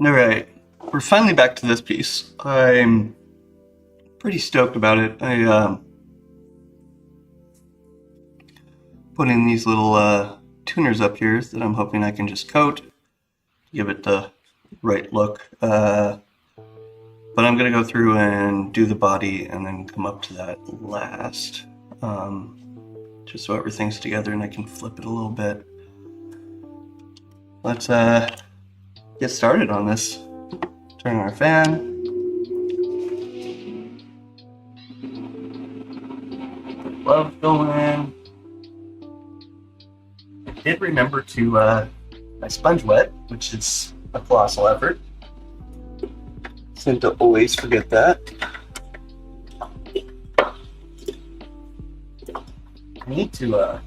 Alright, we're finally back to this piece. I'm pretty stoked about it. I put in these little tuners up here that I'm hoping I can just coat, give it the right look. But I'm going to go through and do the body and then come up to that last, just so everything's together and I can flip it a little bit. Let's get started on this. Turn on our fan. Gloves going. I did remember to my sponge wet, which is a colossal effort. Seem to always forget that. I need to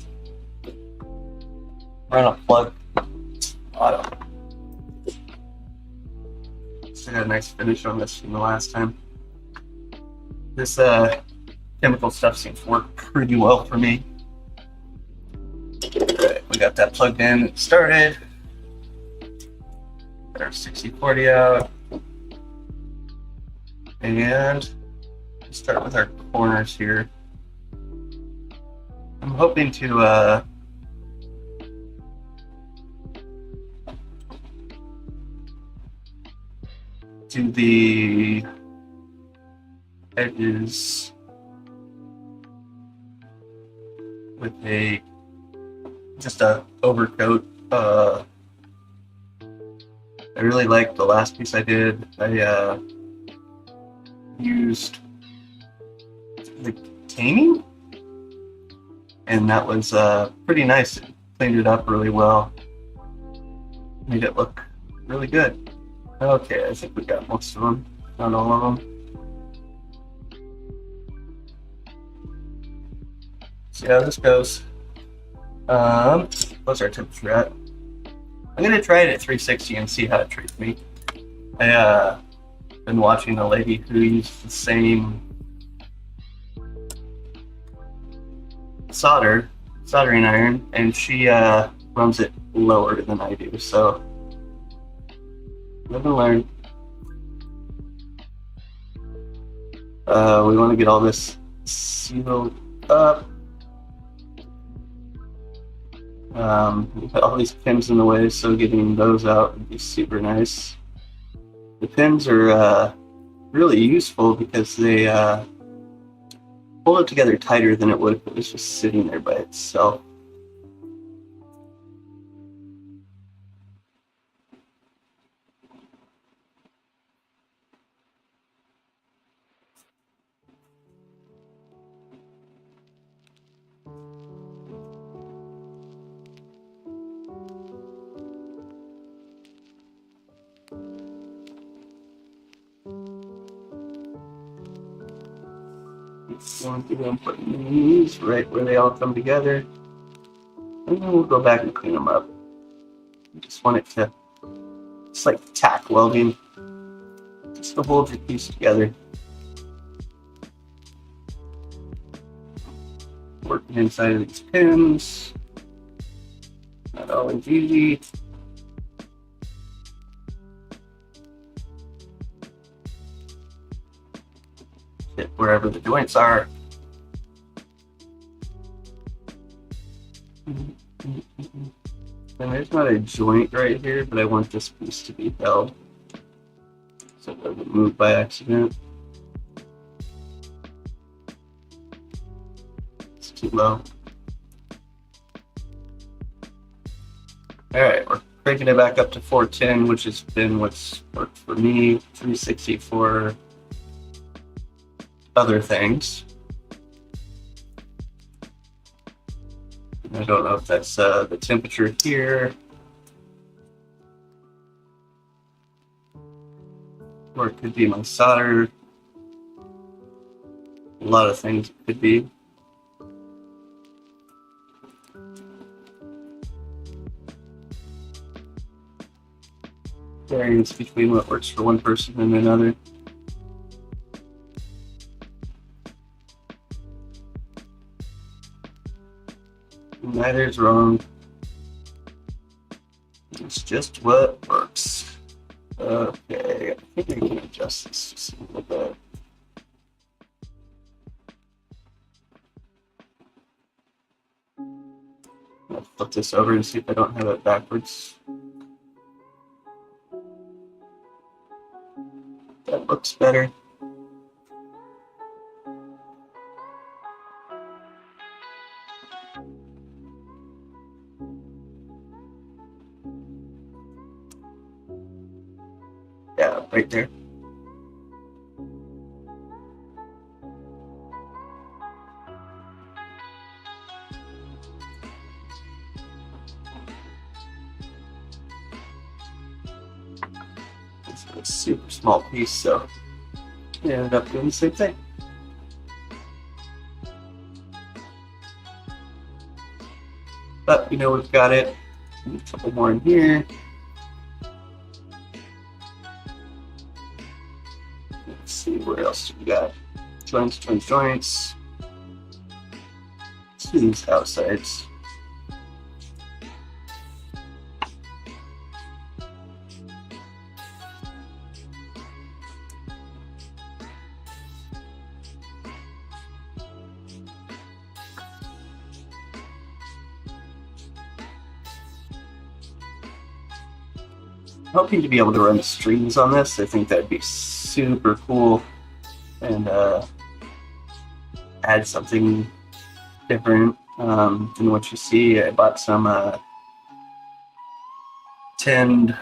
run a plug auto. Still got a nice finish on this from the last time. This chemical stuff seems to work pretty well for me. Alright, we got that plugged in and started. Got our 60/40 out. And start with our corners here. I'm hoping to do the edges with just a overcoat. I really liked the last piece I did. I used the taming, and that was pretty nice. It cleaned it up really well, made it look really good. Okay, I think we got most of them, not all of them. See how this goes. What's our temperature at? I'm gonna try it at 360 and see how it treats me. I been watching a lady who used the same soldering iron, and she runs it lower than I do, so live and learn. We want to get all this sealed up. We put all these pins in the way, so getting those out would be super nice. The pins are really useful because they hold it together tighter than it would if it was just sitting there by itself. Going through and putting these right where they all come together, and then we'll go back and clean them up. I just want it to, it's like tack welding, just to hold your piece together. Working inside of these pins, not always easy. Hit wherever the joints are. And there's not a joint right here, but I want this piece to be held so it doesn't move by accident. It's too low. Alright, we're cranking it back up to 410, which has been what's worked for me. 360 for other things. I don't know if that's the temperature here, or it could be my solder. A lot of things it could be. Variance between what works for one person and another. Neither is wrong. It's just what works. Okay, I think I can adjust this just a little bit. I'll flip this over and see if I don't have it backwards. That looks better. Yeah, right there. It's a super small piece, so I ended up doing the same thing. But you know, we've got it. A couple more in here. Let's see, where else do we got? Joints, joints, joints. Let's do these outsides. Hoping to be able to run strings on this. I think that'd be super cool and add something different than what you see. I bought some tinned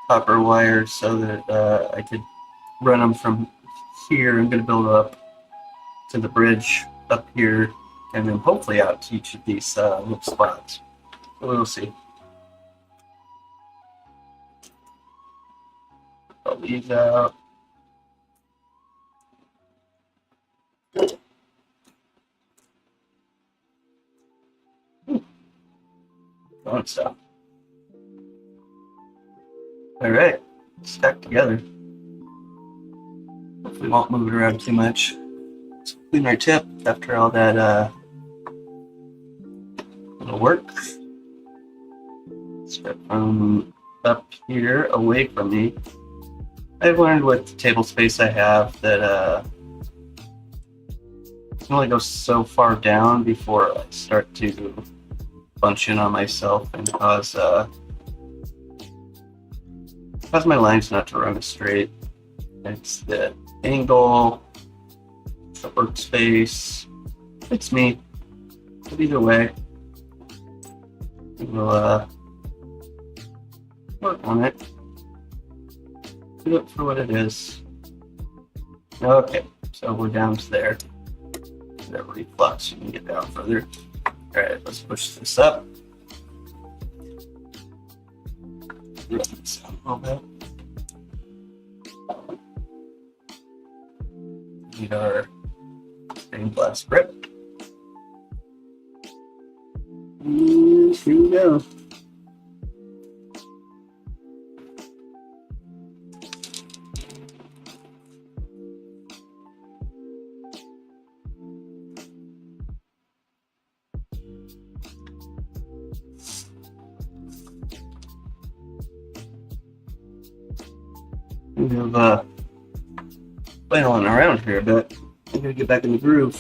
copper wire so that I could run them from here. I'm going to build up to the bridge up here and then hopefully out to each of these little spots. We'll see. Pull these out. Fun stuff. All right, stacked together. Hopefully won't move it around too much. Let's clean our tip after all that little work. Start from up here away from me. I've learned with the table space I have that I can only go so far down before I start to bunch in on myself and cause my lines not to run straight. It's the angle, it's the workspace, it's me. But either way, we'll work on it. Do it for what it is. Okay, so we're down to there. That reflux, you can get down further. All right, let's push this up. Run this down a little bit. Need our stained glass grip. And here we go. We have flailing around here a bit. I'm gonna get back in the groove.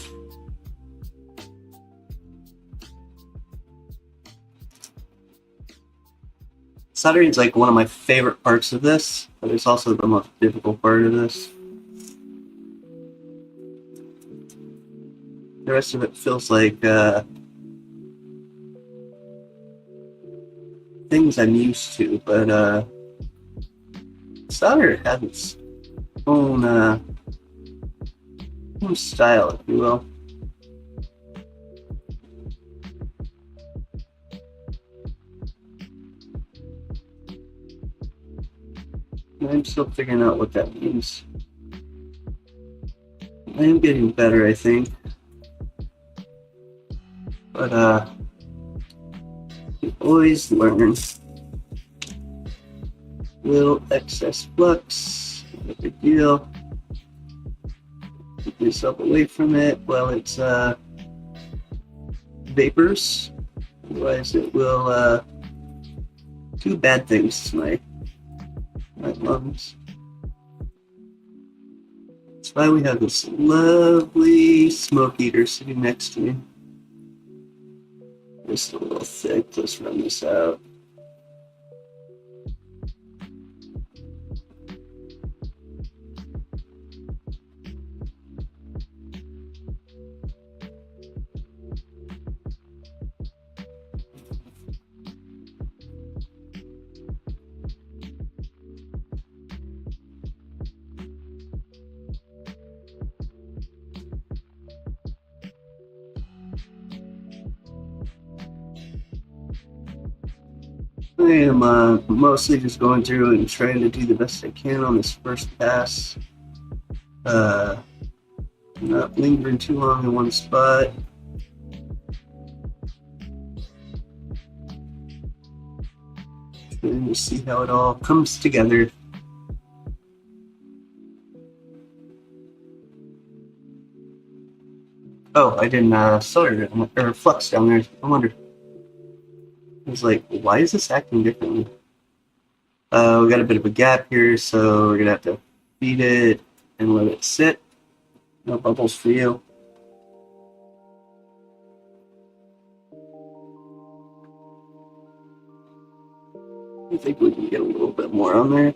Soldering is like one of my favorite parts of this, but it's also the most difficult part of this. The rest of it feels like things I'm used to, but solder has its own style, if you will. I'm still figuring out what that means. I am getting better, I think. But you always learn. Little excess flux, not a big deal. Keep yourself away from it while it's vapors. Otherwise it will do bad things to my my lungs. That's why we have this lovely smoke eater sitting next to me. Just a little thick. Let's run this out. I am mostly just going through and trying to do the best I can on this first pass. Not lingering too long in one spot. Trying to see how it all comes together. Oh, I didn't solder or flux down there. I wonder. I was like, why is this acting differently? We got a bit of a gap here, so we're gonna have to feed it and let it sit. No bubbles for you. I think we can get a little bit more on there.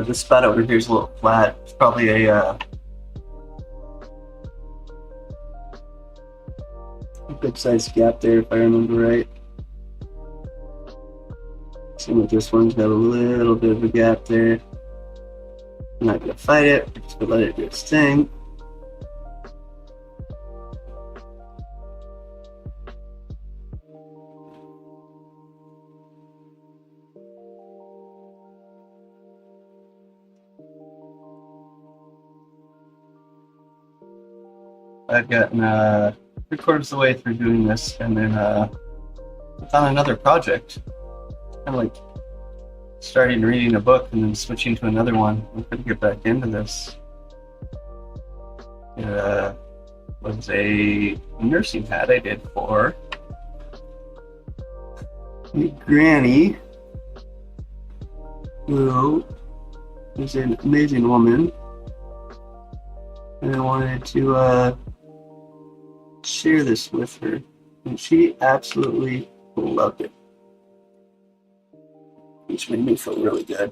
This spot over here is a little flat. It's probably a good sized gap there if I remember right. Same with this one's got a little bit of a gap there. I'm not gonna fight it, we're just gonna let it do its thing. I've gotten 3/4 the way through doing this, and then found another project. Kind of like starting reading a book and then switching to another one. I'm gonna get back into this. It was a nursing hat I did for a granny who is an amazing woman, and I wanted to share this with her, and she absolutely loved it, which made me feel really good.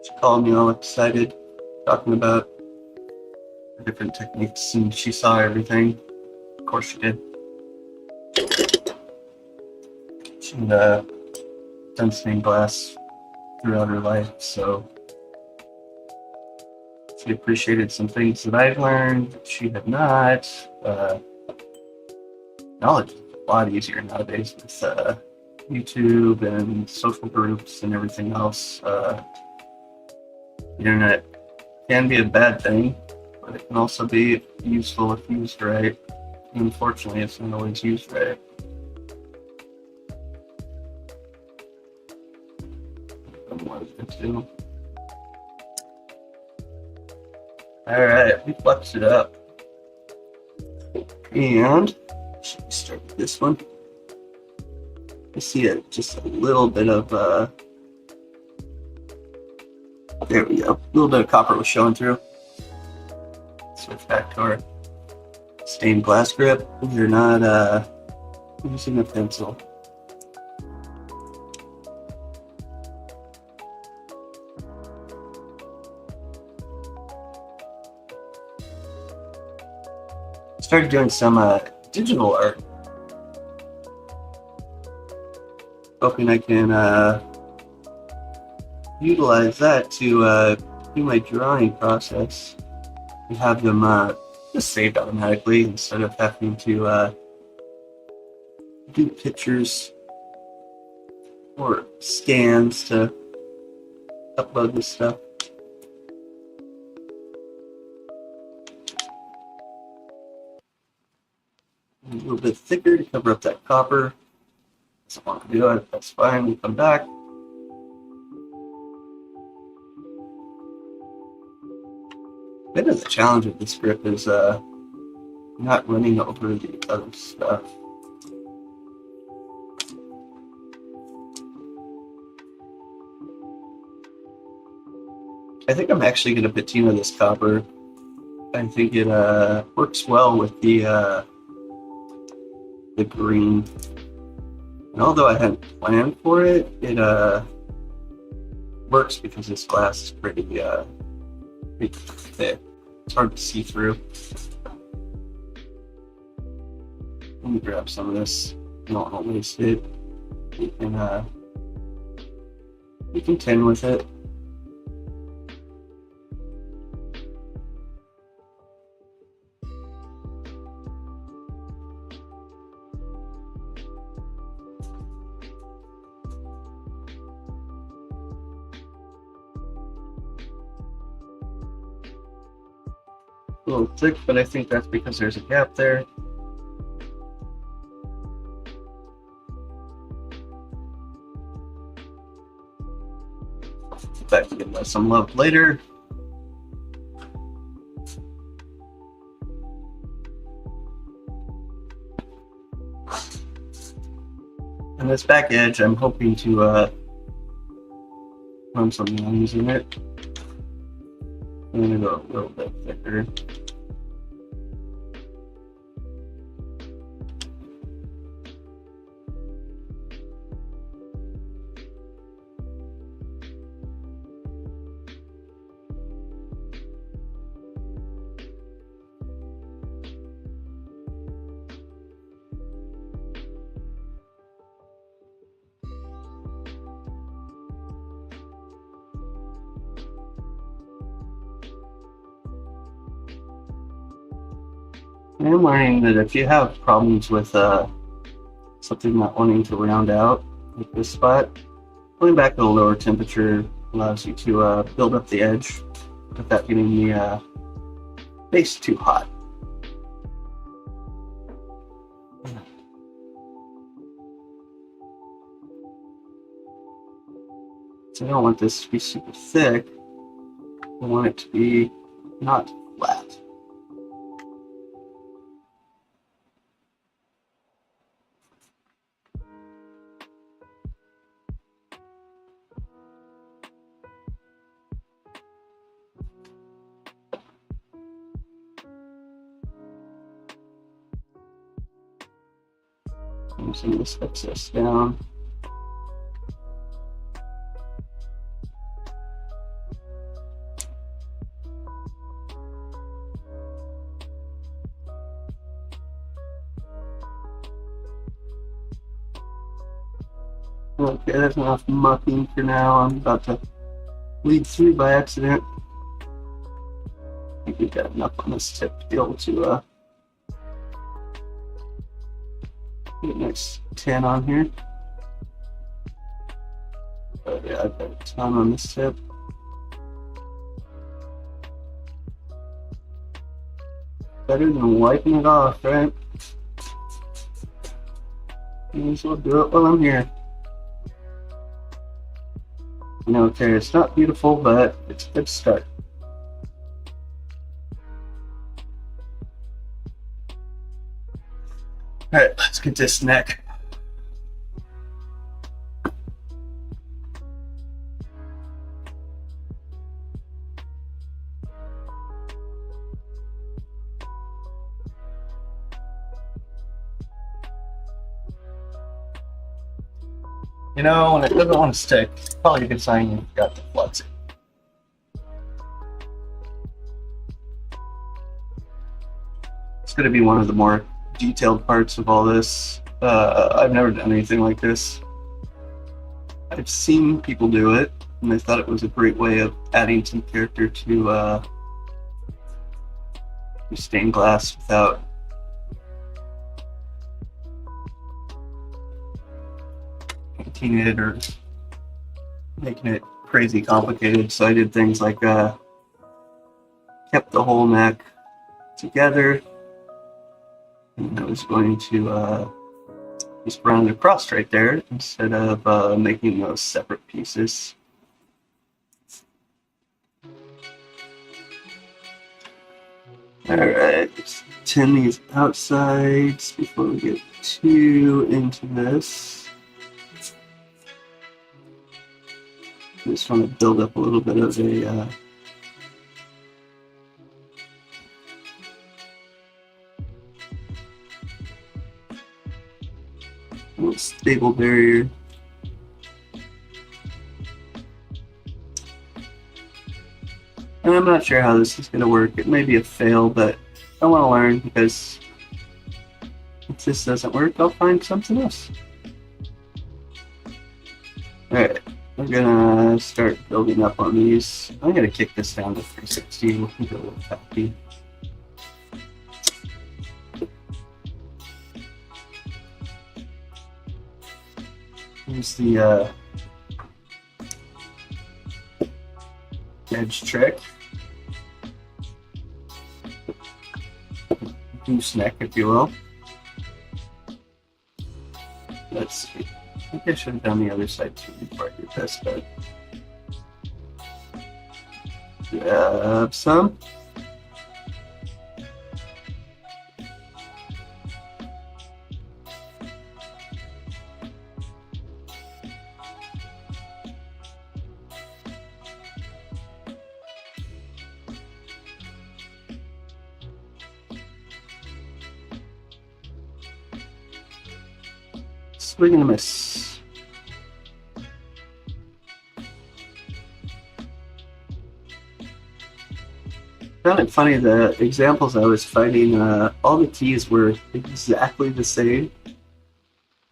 She called me all excited, talking about the different techniques, and she saw everything. Of course she did. She'd done stained glass throughout her life, so she appreciated some things that I've learned she had not. Knowledge is a lot easier nowadays with YouTube and social groups and everything else. The internet can be a bad thing, but it can also be useful if used right. Unfortunately, it's not always used right. Alright, we flexed it up. And should we start with this one? I see just a little bit of there we go. A little bit of copper was showing through. Switch back to our stained glass grip. We're not using a pencil. Started doing some digital art. Hoping I can utilize that to do my drawing process and have them just saved automatically instead of having to do pictures or scans to upload this stuff. a little bit thicker to cover up that copper. Doesn't want to do it, that's fine, we'll come back. Bit of the challenge with this grip is not running over the other stuff. I think I'm actually going to patina this copper. I think it works well with the green. And although I hadn't planned for it, it works because this glass is pretty thick. It's hard to see through. Let me grab some of this. I don't want to waste it. You can tin with it. A little thick, but I think that's because there's a gap there. That can give that some love later. And this back edge, I'm hoping to run some lines in it. I'm going to go a little bit thicker. I'm learning that if you have problems with something not wanting to round out, like this spot, going back at a lower temperature allows you to build up the edge without getting the base too hot. So I don't want this to be super thick. I want it to be not flat. Move some of this excess down. Okay, there's enough mucking for now. I'm about to lead through by accident. I think we've got enough on this tip to be able to get a nice tin on here. Oh yeah, I've got a ton on this tip. Better than wiping it off, right? May as well do it while I'm here. Okay, it's not beautiful, but it's a good start. Alright, let's get this neck. When it doesn't want to stick, it's probably a good sign you've got to flex it. It's going to be one of the more detailed parts of all this. I've never done anything like this. I've seen people do it, and I thought it was a great way of adding some character to stained glass without painting it or making it crazy complicated. So I did things like kept the whole neck together, And I was going to just run it across right there instead of making those separate pieces. Alright, let's tin these outsides before we get too into this. I just want to build up a little bit of a little stable barrier. And I'm not sure how this is going to work. It may be a fail, but I want to learn, because if this doesn't work, I'll find something else. Alright, we're gonna start building up on these. I'm gonna kick this down to 360. We can go a little happy. Here's the edge trick. Gooseneck, if you will. Let's see. I think I should have done the other side too before I did this, but grab some. Swing and a miss. Found it funny, the examples I was finding, all the keys were exactly the same. I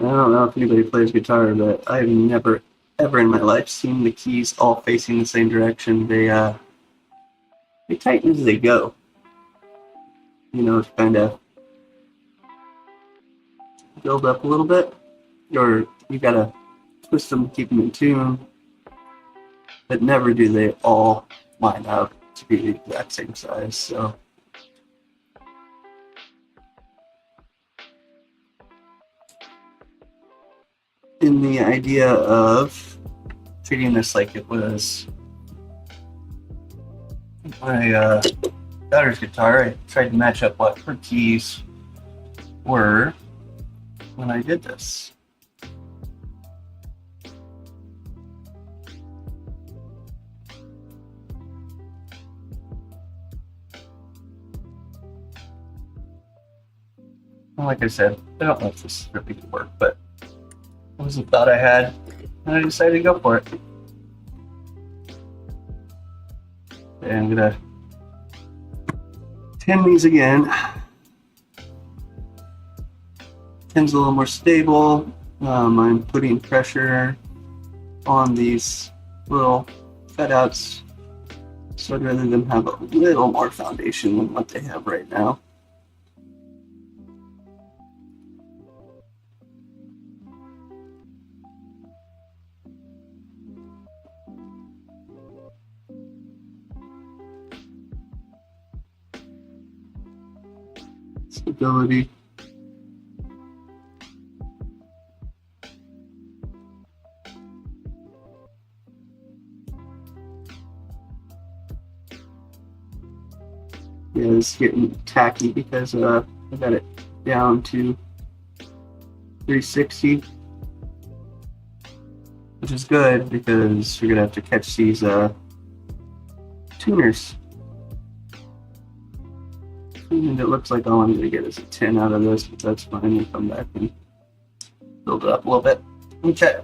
don't know if anybody plays guitar, but I've never, ever in my life seen the keys all facing the same direction. They tighten as they go. You know, to kind of build up a little bit. Or you gotta twist them to keep them in tune, but never do they all line up to be the exact same size. So in the idea of treating this like it was my daughter's guitar, I tried to match up what her keys were when I did this. Like I said, I don't know if this is really going to work, but it was a thought I had, and I decided to go for it. Okay, I'm going to tin these again. Tin's a little more stable. I'm putting pressure on these little cutouts, so I'd rather them have a little more foundation than what they have right now. Stability. Yeah, it's getting tacky because I got it down to 360, which is good because we're gonna have to catch these tuners. And it looks like all I'm gonna get is a 10 out of this, but that's fine. We'll come back and build it up a little bit. Okay.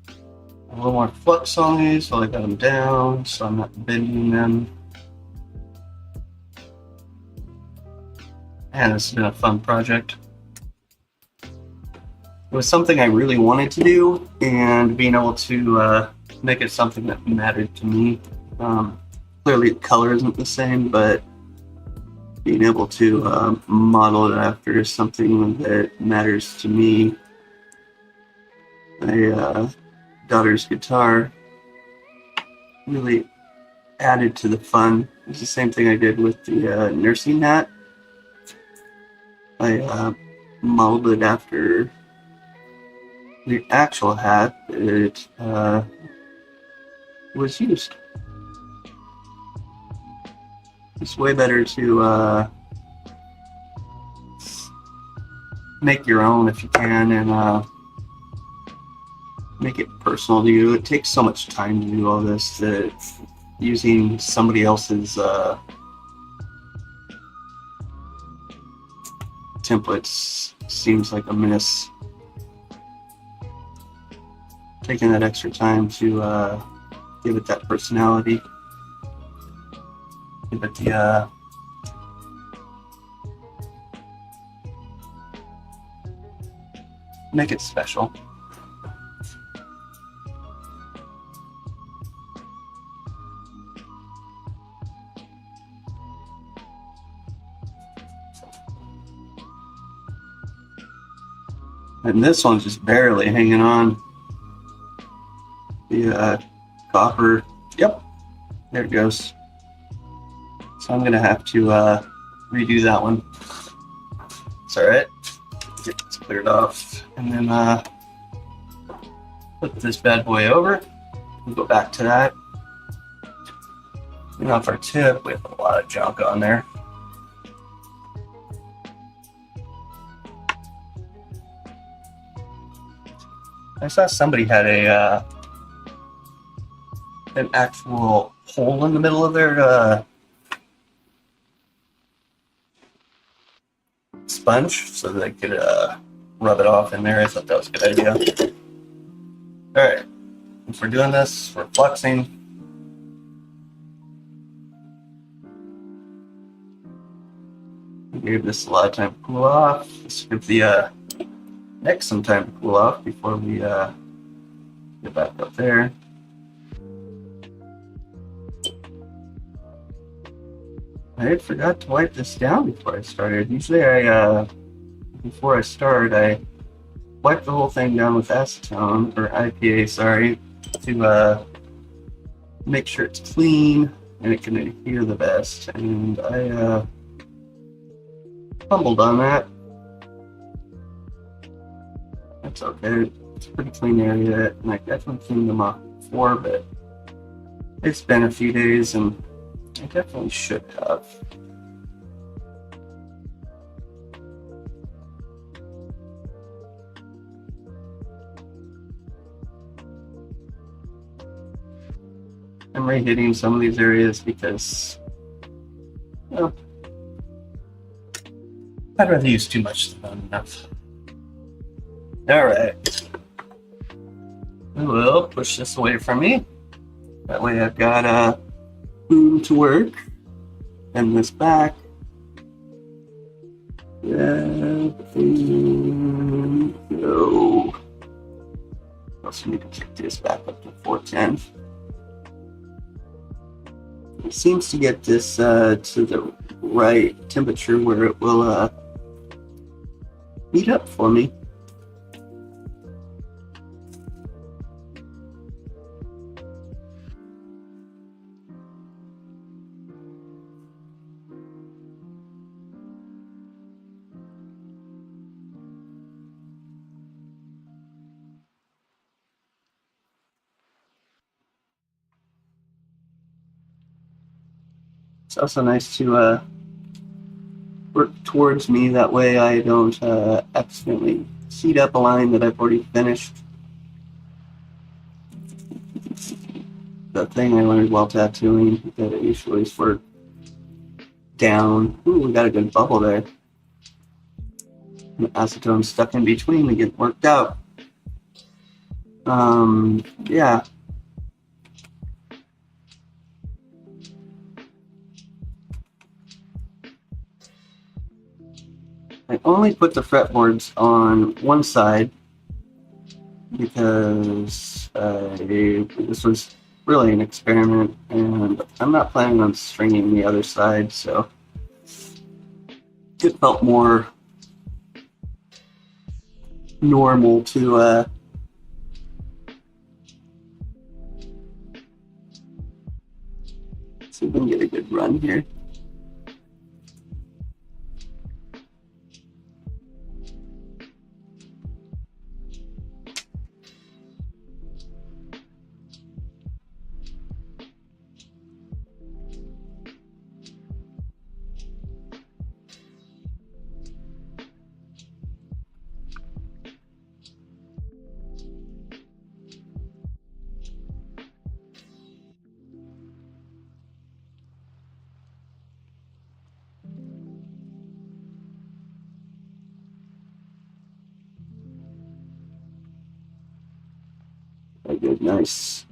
A little more flux on these, so I got them down, so I'm not bending them. And this has been a fun project. It was something I really wanted to do, and being able to make it something that mattered to me. Clearly the color isn't the same, but being able to model it after something that matters to me. My daughter's guitar really added to the fun. It's the same thing I did with the nursing hat. I modeled it after the actual hat that was used. It's way better to make your own if you can, and make it personal to you. It takes so much time to do all this that using somebody else's templates seems like a miss. Taking that extra time to give it that personality, give it the make it special. And this one's just barely hanging on. The copper, yep, there it goes. So I'm gonna have to redo that one. It's all right. Get this cleared off, and then put this bad boy over. We'll go back to that. And off our tip, we have a lot of junk on there. I saw somebody had an actual hole in the middle of their sponge so that they could rub it off in there. I thought that was a good idea. All right, if we're doing this, we're fluxing. We gave this a lot of time to cool off. Let's give the neck some time to cool off before we get back up there. I forgot to wipe this down before I started. Usually before I start, I wipe the whole thing down with acetone, or IPA, sorry, to make sure it's clean and it can adhere the best. And I fumbled on that. That's okay. It's a pretty clean area, and I definitely cleaned them off before, but it's been a few days, and I definitely should have. I'm re-hitting some of these areas because, well, I'd rather use too much than not enough. All right. I will push this away from me. That way I've got room to work. And this back. And go. Also need to kick this back up to 410. It seems to get this to the right temperature where it will heat up for me. It's also nice to work towards me, that way I don't accidentally seat up a line that I've already finished. The thing I learned while tattooing that it usually is for down. Ooh, we got a good bubble there. The acetone stuck in between to get worked out. Yeah. I only put the fretboards on one side because this was really an experiment, and I'm not planning on stringing the other side, so it felt more normal to see if we can get a good run here. good, nice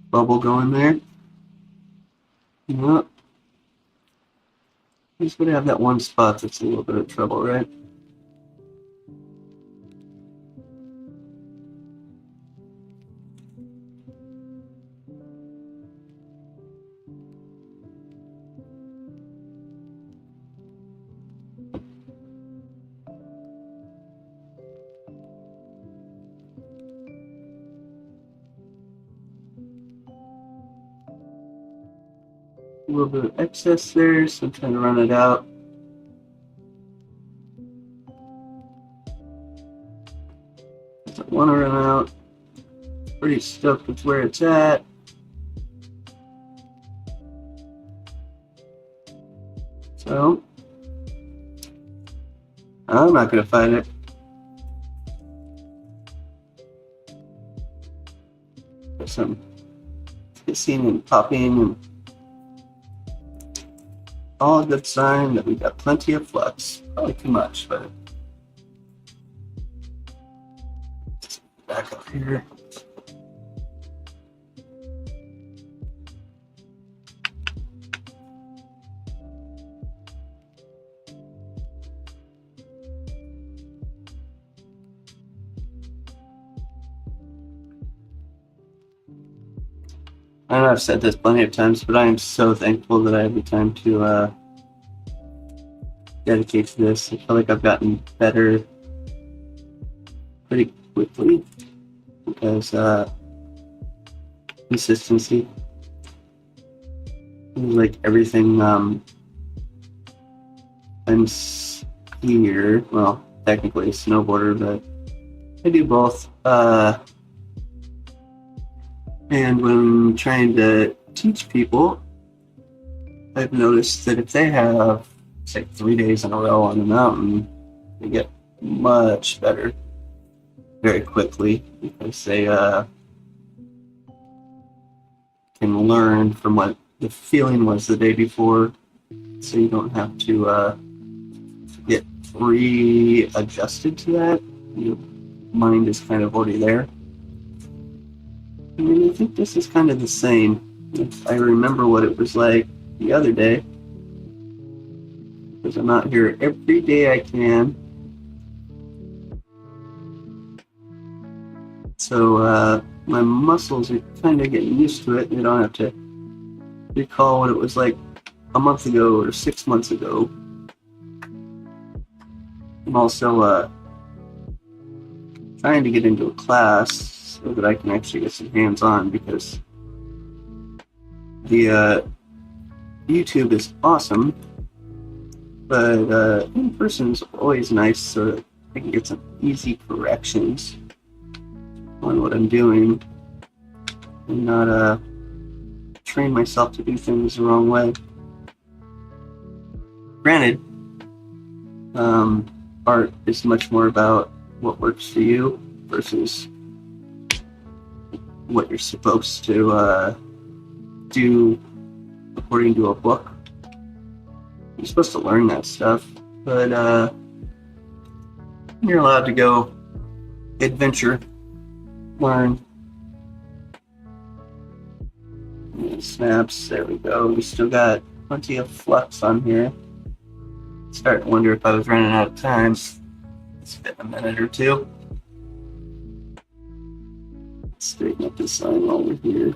bubble going there. Yep. Just gonna have that one spot that's a little bit of trouble, right? A little bit of excess there, so I'm trying to run it out. Doesn't want to run out. Pretty stoked with where it's at. So, I'm not going to fight it. Put some hissing and popping and all a good sign that we got plenty of flux. Probably too much, but back up here. I know I've said this plenty of times, but I am so thankful that I have the time to dedicate to this. I feel like I've gotten better pretty quickly because consistency is like everything. I'm skier, well, technically a snowboarder, but I do both. And when trying to teach people, I've noticed that if they have, say, 3 days in a row on the mountain, they get much better very quickly because they can learn from what the feeling was the day before, so you don't have to get readjusted to that. Your mind is kind of already there. I mean, I think this is kind of the same. If I remember what it was like the other day, because I'm out here every day I can. So my muscles are kind of getting used to it. They don't have to recall what it was like a month ago or 6 months ago. I'm also trying to get into a class so that I can actually get some hands-on, because the YouTube is awesome, but in person is always nice so that I can get some easy corrections on what I'm doing and not train myself to do things the wrong way. Granted, art is much more about what works for you versus what you're supposed to do according to a book. You're supposed to learn that stuff, but you're allowed to go adventure, learn. Snaps, there we go. We still got plenty of flux on here. Starting to wonder if I was running out of time. It's been a minute or two. Straighten up this sign while we're here.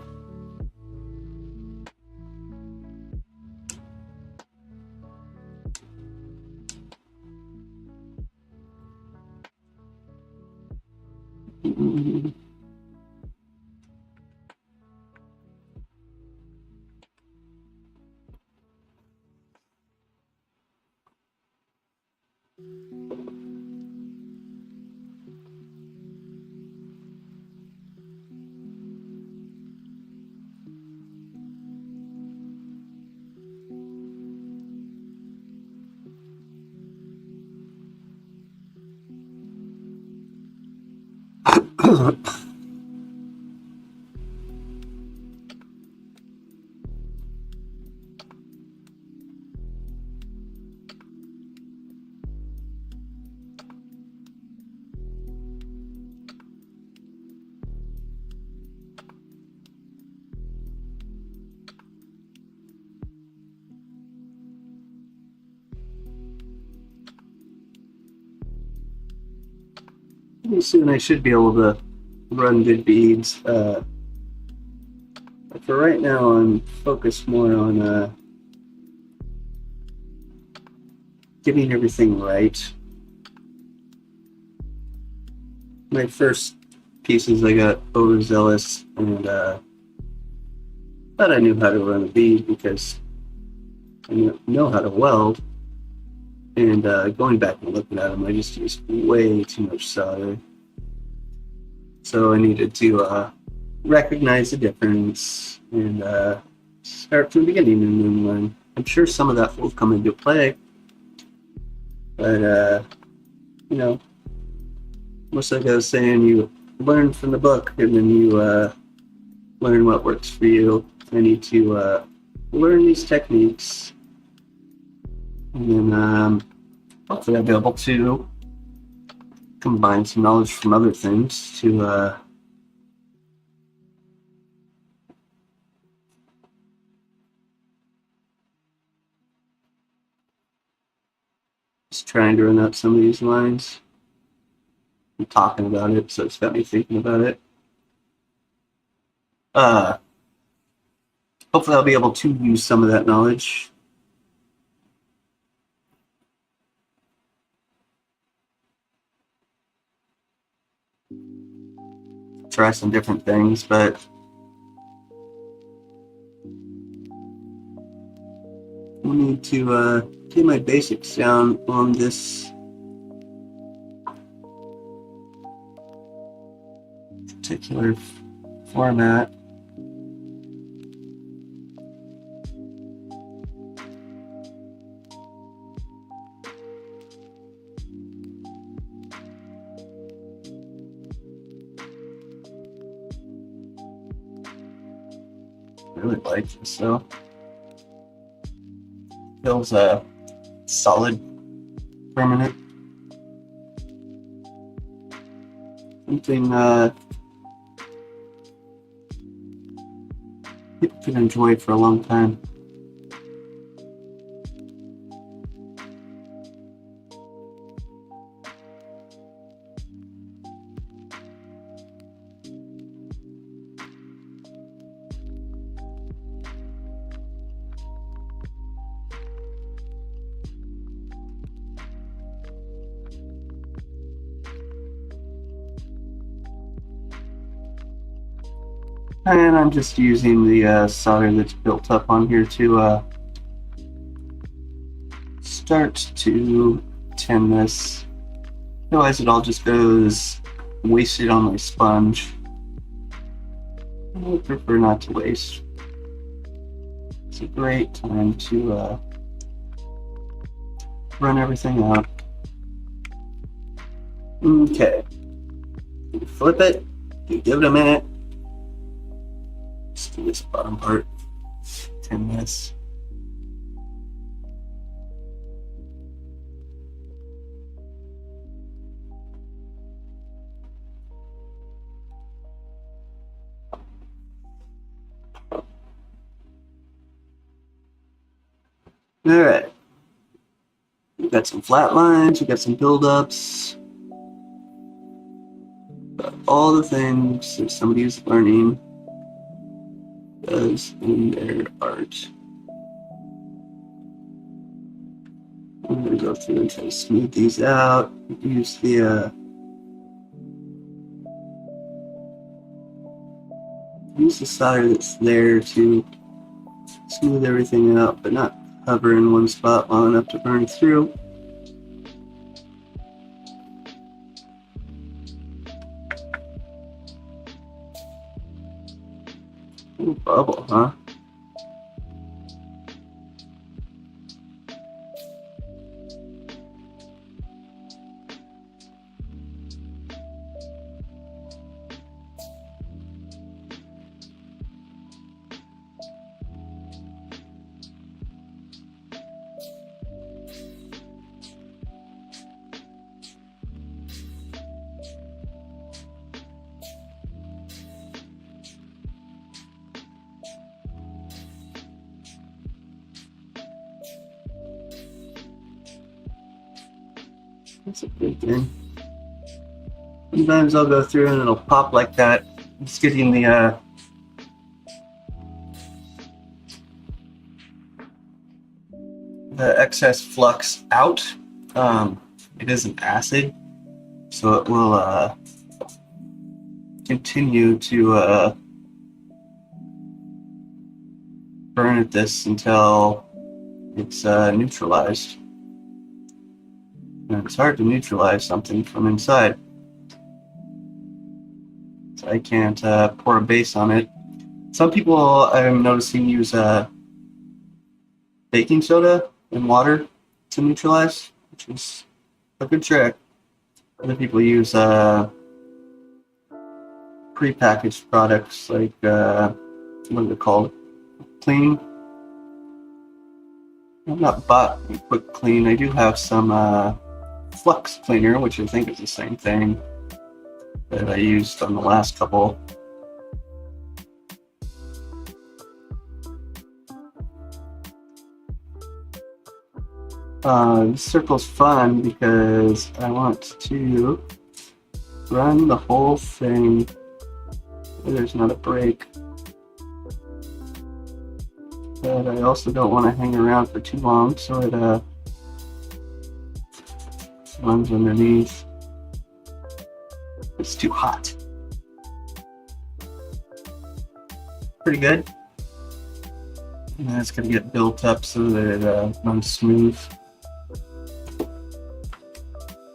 pretty soon I should be able to run good beads. But for right now, I'm focused more on getting everything right. My first pieces I got overzealous and thought I knew how to run a bead because I know how to weld. And going back and looking at them, I just used way too much solder. So I needed to recognize the difference and start from the beginning and then learn. I'm sure some of that will come into play, but you know, much like I was saying, you learn from the book and then you learn what works for you. I need to learn these techniques and then hopefully I'll be able to combine some knowledge from other things to just trying to run up some of these lines. I'm talking about it, so it's got me thinking about it. Hopefully I'll be able to use some of that knowledge. Try some different things, but I need to get my basics down on this particular format. I really like this though. Feels solid, permanent. Something people can enjoy for a long time. And I'm just using the solder that's built up on here to start to tin this. Otherwise it all just goes wasted on my sponge. I would prefer not to waste. It's a great time to run everything out. Okay. You flip it, you give it a minute. Let's do this bottom part. 10 minutes. Alright. We've got some flat lines, we've got some build-ups. All the things that somebody who's learning does in their art. I'm going to go through and try to smooth these out. Use the solder that's there to smooth everything out, but not hover in one spot long enough to burn through. Ooh, bubble, huh? That's a good thing. Sometimes I'll go through and it'll pop like that. It's getting the excess flux out. It is an acid, so it will continue to burn at this until it's neutralized. And it's hard to neutralize something from inside. So I can't pour a base on it. Some people I'm noticing use baking soda and water to neutralize, which is a good trick. Other people use pre-packaged products like what are they called? Clean. I've not bought Quick Clean. I do have some flux cleaner, which I think is the same thing that I used on the last couple. This circle's fun because I want to run the whole thing. There's not a break. But I also don't want to hang around for too long, so it runs underneath. It's too hot. Pretty good. And then it's going to get built up so that it runs smooth.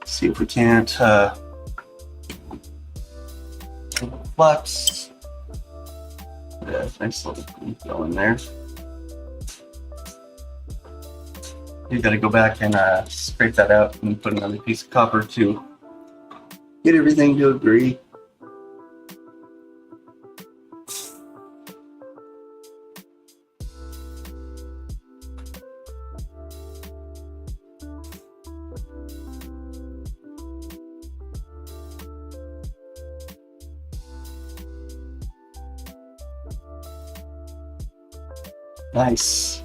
See if we can't flux. Yeah, nice little go in there. You got to go back and scrape that out and put another piece of copper to get everything to agree. Nice.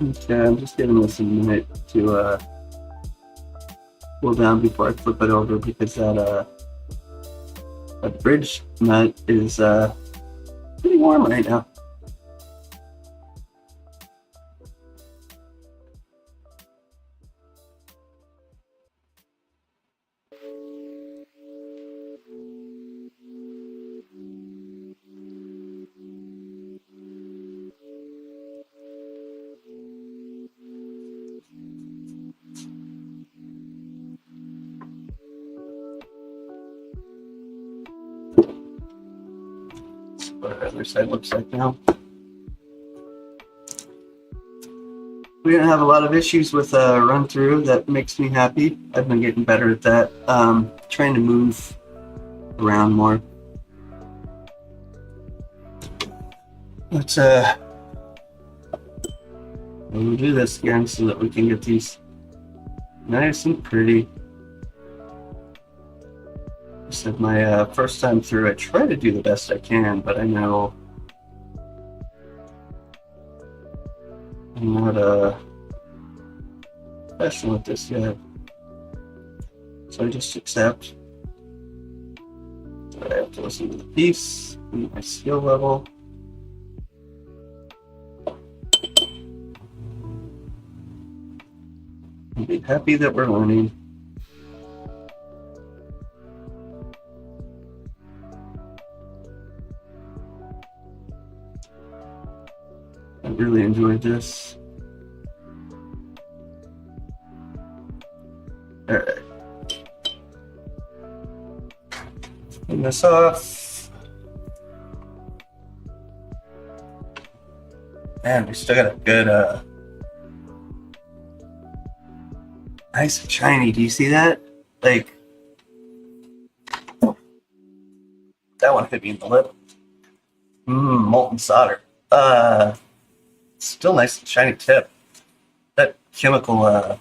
Okay, I'm just giving this a minute to cool down before I flip it over because that bridge nut is pretty warm right now. What the other side looks like now. We didn't have a lot of issues with run through. That makes me happy. I've been getting better at that. Trying to move around more. Let's we'll do this again so that we can get these nice and pretty. This is my first time through. I try to do the best I can, but I know I'm not a professional at this yet. So I just accept that I have to listen to the piece and my skill level. And be happy that we're learning. I really enjoyed this. Alright. Turn this off. Man, we still got a good nice and shiny. Do you see that? Like that one hit me in the lip. Molten solder. Still nice and shiny tip. That chemical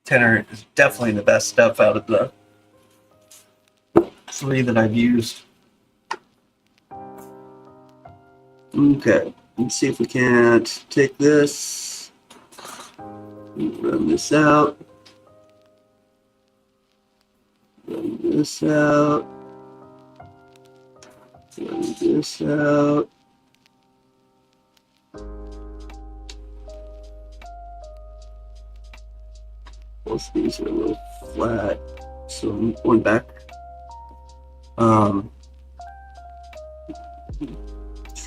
tenor is definitely the best stuff out of the 3 that I've used. Okay, let's see if we can't take this Run this out. Run this out. Run this out. Both of these are a little flat, so I'm going back.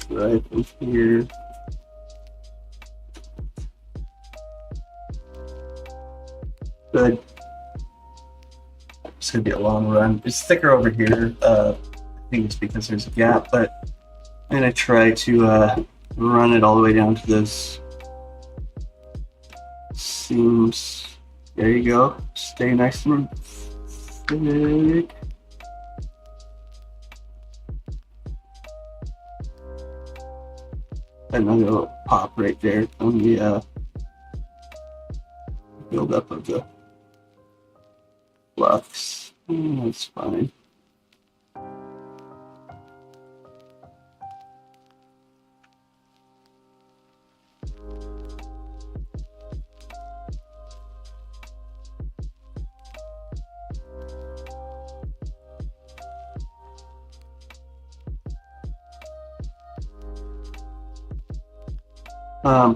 Try from here. Good. It's gonna be a long run. It's thicker over here. I think it's because there's a gap, but I'm gonna try to run it all the way down to this. Seems. There you go. Stay nice and thick. Another little pop right there on the buildup of the flux. That's fine.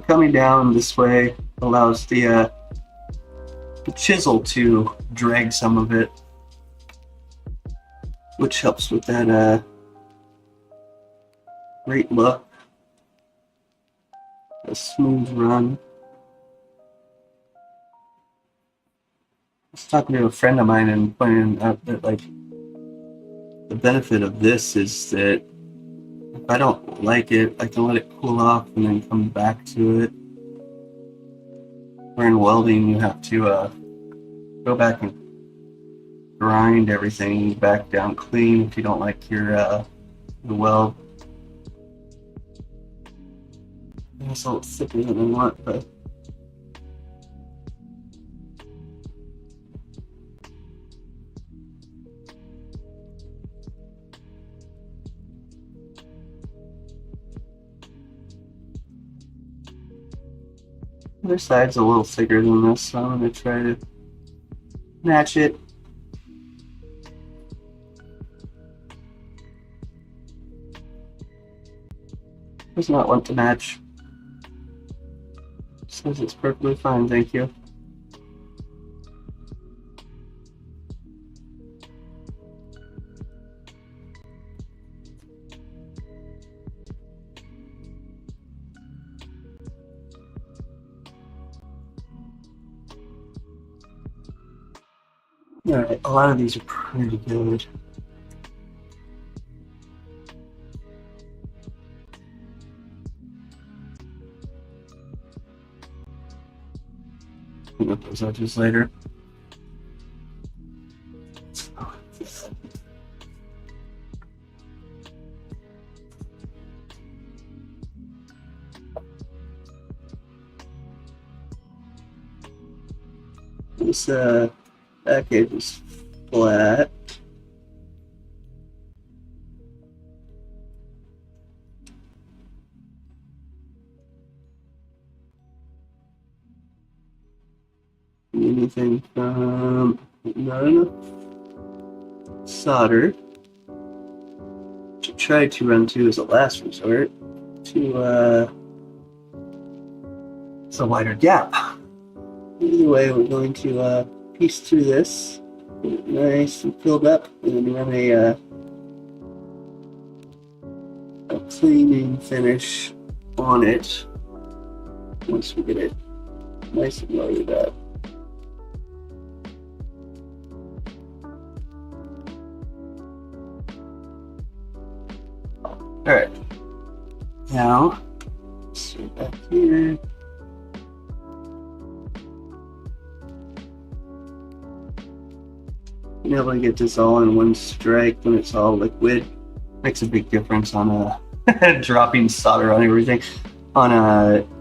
Coming down this way allows the chisel to drag some of it, which helps with that great look, a smooth run. I was talking to a friend of mine and pointing out that like the benefit of this is that if I don't like it, I can let it cool off and then come back to it. Where in welding, you have to go back and grind everything back down clean if you don't like your the weld. It's a little thicker than I want, but the other side's a little thicker than this, so I'm going to try to match it. Does not want to match. Says it's perfectly fine, thank you. Alright, a lot of these are pretty good. Clean up those edges later. This back edge is flat. Anything from not enough solder to try to run to as a last resort to it's a wider gap. Either way, we're going to piece through this, get it nice and filled up, and then run a cleaning finish on it once we get it nice and loaded up. Alright, now, sit back here. Being able to get this all in one strike when it's all liquid makes a big difference on dropping solder on everything. On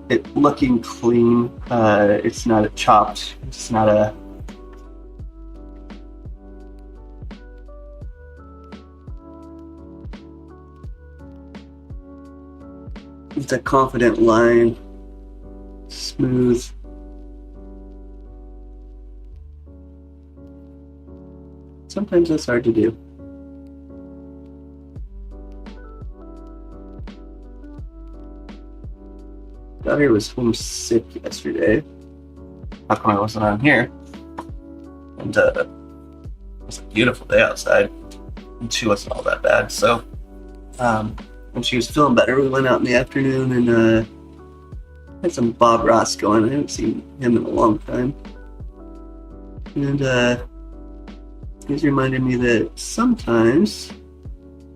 it looking clean, it's not a chopped, it's not a it's a confident line, smooth. sometimes that's hard to do. Daughter was homesick yesterday. How come I wasn't on here? And it was a beautiful day outside, and she wasn't all that bad. So when she was feeling better, we went out in the afternoon and had some Bob Ross going. I haven't seen him in a long time. And he's reminded me that sometimes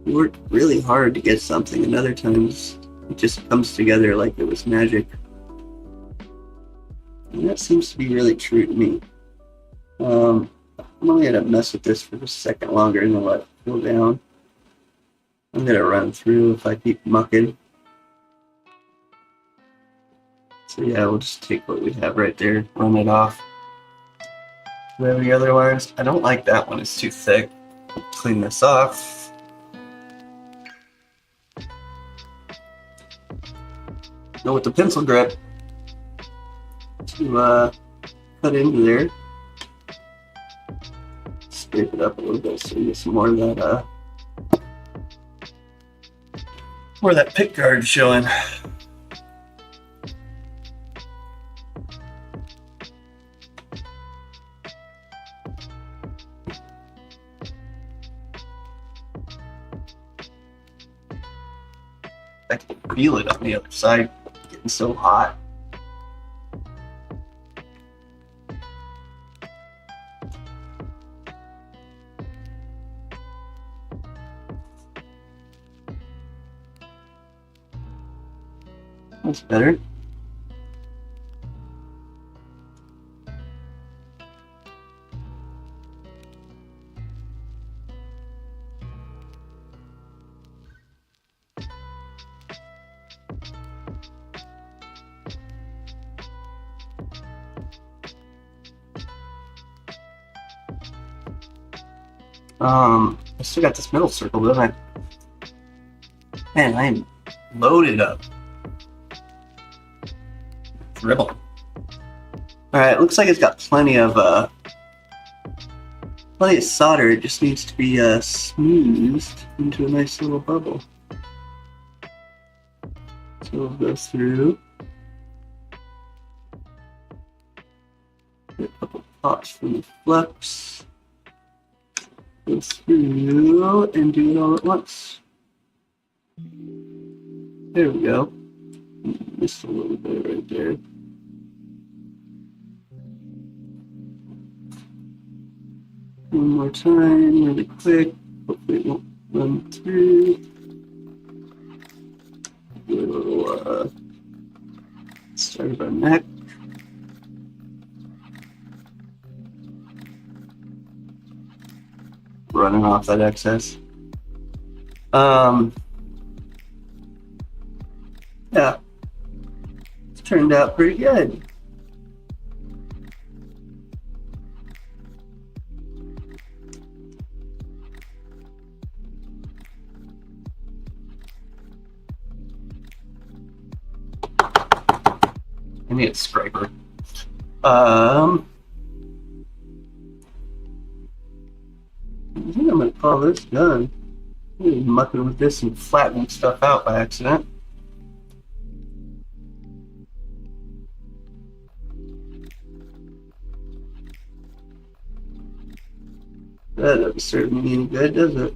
we work really hard to get something, and other times it just comes together like it was magic. And that seems to be really true to me. I'm only gonna mess with this for a second longer and then let it cool down. I'm gonna run through if I keep mucking. So yeah, we'll just take what we have right there, run it off. Where the other wires? I don't like that one, it's too thick. Clean this off. Go with the pencil grip to cut into there. Scrape it up a little bit so you get some more of that pick guard showing. I can feel it on the other side, getting so hot. That's better. I still got this middle circle, don't I? Man, I am loaded up. Dribble. Alright, looks like it's got plenty of solder. It just needs to be smoothed into a nice little bubble. So we'll go through. Get a couple pops from the flux. Go through and do it all at once. There we go. Missed a little bit right there. One more time, really quick. Hopefully it won't run through. Do a little start of our neck. Running off that excess. Yeah, it's turned out pretty good. I need a scraper. I think I'm gonna call this done. I'm mucking with this and flattening stuff out by accident. That doesn't serve me any good, does it?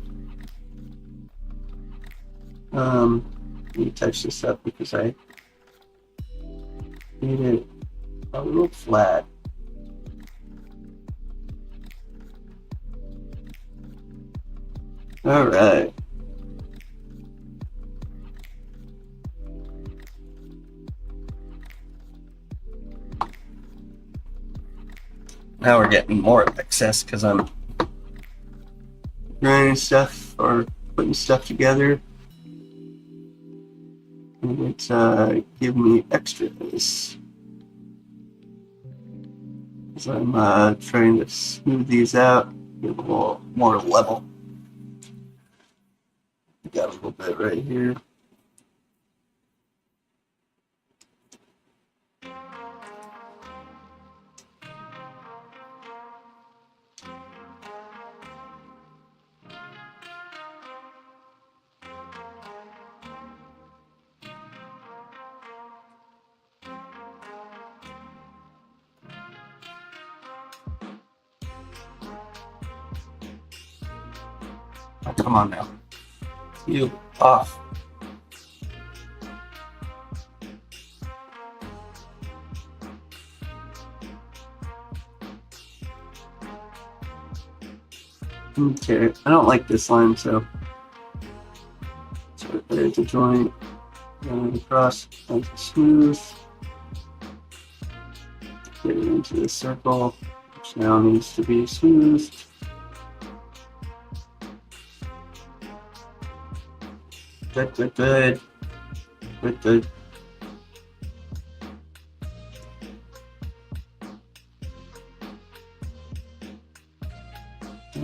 Let me touch this up because I need it a little flat. All right. Now we're getting more excess because I'm grinding stuff or putting stuff together. And it's giving me extras. As I'm trying to smooth these out, get a little more level. Got a little bit right here. Oh, come on now. You off. Okay, I don't like this line, so there's a joint going across nice and smooth. Get it into the circle, which now needs to be smoothed. Good, good, good. Good, good.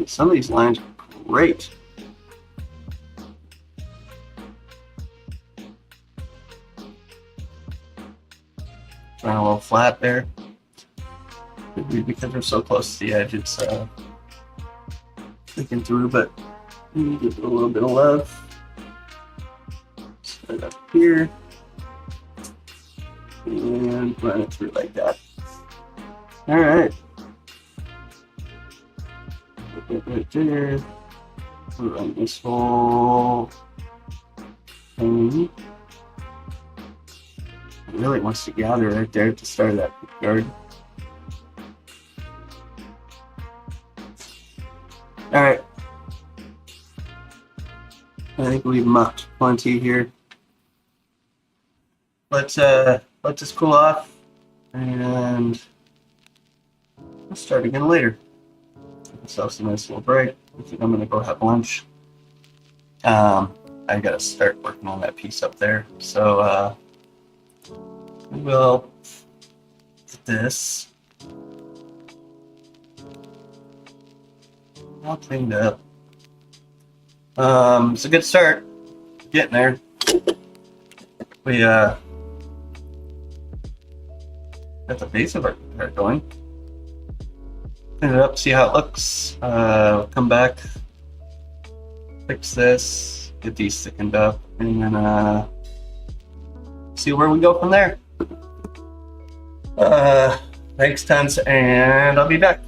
Some of these lines are great. Trying a little flat there. Could be because we're so close to the edge, it's sticking through, but give it a little bit of love. Start up here. And run it through like that. Alright. Right there. Run this whole thing. It really wants to gather right there at the start of that guard. Alright. I think we've mucked plenty here. Let's let this cool off and we'll start again later. Give myself a nice little break. I think I'm gonna go have lunch. I gotta start working on that piece up there. So we'll get this all cleaned up. It's a good start. Getting there. We got the base of our guitar going. Clean it up, see how it looks. Come back, fix this, get these thickened up, and then see where we go from there. Thanks tons, and I'll be back.